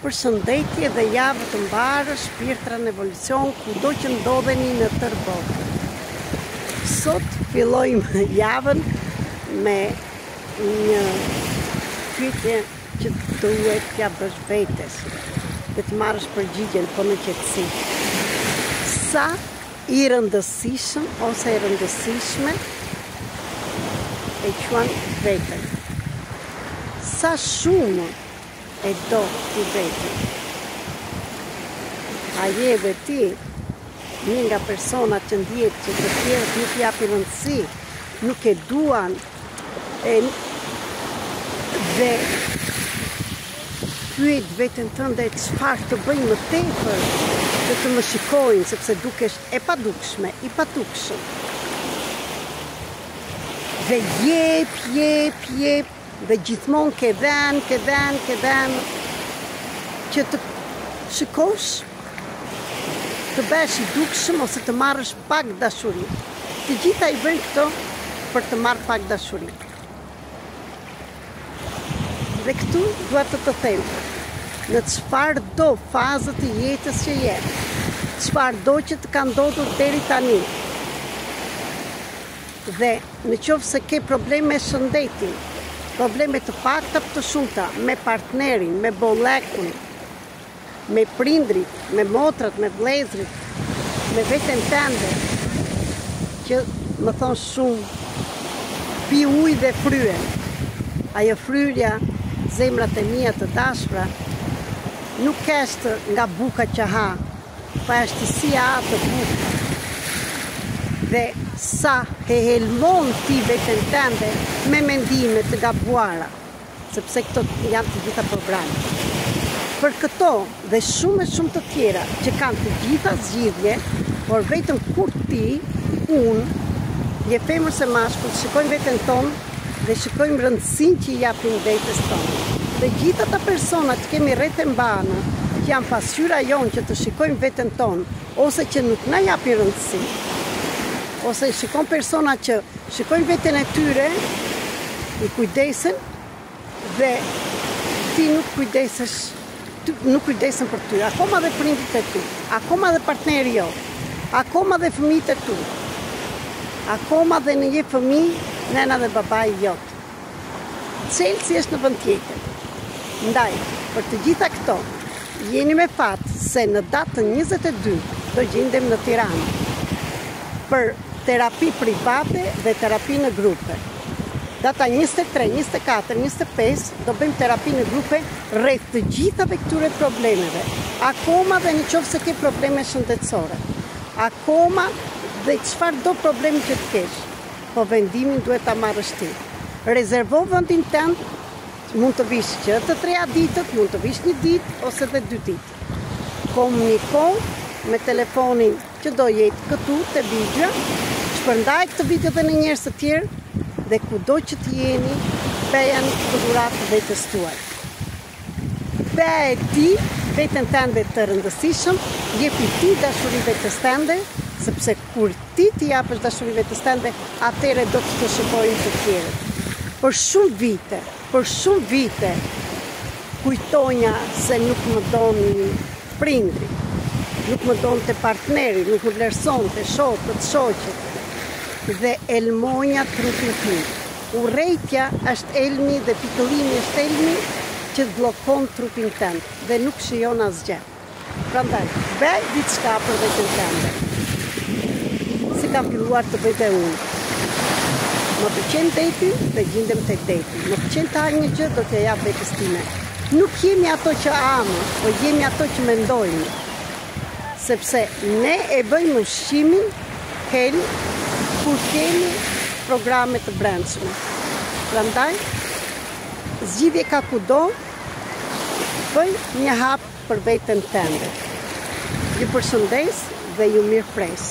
Përshëndetje dhe javë të mbarë, shpirtra në evolucion, kudo që ndodheni në tërë botën. Sot fillojmë javën me një pyetje që duhet t'ja bësh vetes dhe të marrësh përgjigjen po në qetësi. Sa i rëndësishëm ose e rëndësishme e quan veten. Sa shumë e do t'i vetën. A je dhe ti një nga personat që ndjet që të tjerët nuk japi rëndësi, nuk e duan dhe pyet veten tënde çfarë të bëj më tepër që të më shikojnë, sepse dukesh e padukshme, i patukshëm. Dhe jep dhe gjithmonë ke dhen që të shikosh, të bësh i dukshëm ose të marrësh pak dashuri. Të gjitha i bëjnë këto për të marrë pak dashuri. Dhe këtu dua të them, në çfarë do fazët e jetës që je, çfarë do që të ka ndodhur deri tani. Dhe në qoftë se ke probleme me shëndetin, probleme të pakta të shumta, me partnerin, me bollekun, me prindrit, me motrat, me vëllezrit, me veten tënde, që më thon shumë, pi ujë dhe fryen. Ajo fryrja, zemrat e mia të dashura, nuk është nga buka që ha, pa është si atë buka. Dhe sa e helmon ti veten tënde me mendime të gabuara, sepse këto janë të gjitha programe. Për këto dhe shumë të tjera që kanë të gjitha zgjidhje, por vetëm kur ti, unë, je femër se mashkull, shikojmë veten tonë dhe shikojmë rëndësinë që i japim vetes tonë. Dhe gjitha ata persona që kemi rreth e mbanë, që janë pasqyra jonë që të shikojmë veten tonë, ose që nuk na japin rëndësi, ose shikon persona që shikojnë veten e tyre, i kujdesen dhe ti nuk kujdesen për ty. Akoma dhe prindit e ty, akoma dhe partneri jo, akoma dhe fëmijët e tu, akoma dhe në një fëmijë, nena dhe babai jot. Çelësi është në vend tjetër. Ndaj, për të gjitha këto, jeni me fat se në datën 22 do gjendem në Tiranë për terapi private dhe terapi në grupe. Data 23, 24, 25 do bëjmë terapi në grupe rreth të gjithave këtyre problemeve. Akoma dhe në qoftë se ke probleme shëndetësore. Akoma dhe çfarë do problemi që të kesh. Po vendimin duhet ta marrësh ti. Rezervo vendin tënd, mund të vish që të 3 ditët, mund të vish 1 ditë ose dhe 2 ditë. Komuniko me telefonin që do jetë këtu te Bigja, shpërndaj këtë video dhe në njerëz të tjerë dhe kudo që të jeni, bëjan të dhuratë vetes tuaj. Bëj ti veten tënde të rëndësishëm, jepi ti dashuri vetes tënde, sepse kur ti t'i japësh dashuri vetes tënde, atëherë do të shikojnë të tjerët. Për shumë vite, kujtonja se nuk më doni prindri, nuk më donë të partneri, nuk më vlerëson të shokët, shoqet, dhe elmonja trupin tim. Urrejtja është elmi dhe pikëllimi është elmi që të blokon trupin tënd dhe nuk shijon asgjë. Prandaj, bëj diçka për veten tënde. Si kam filluar të bëj dhe unë. Më pëlqen deti dhe gjendem tek deti. Më pëlqen të haj një gjë, do t'ja jap vetes time. Nuk jemi ato që amë, po jemi ato që mendojmë. Sepse ne e bëjmë ushqimin kur kemi programe të brendshme. Prandaj, zgjidhje ka kudo, bëj një hap për veten tënde. Ju përshëndes dhe ju mirëpres.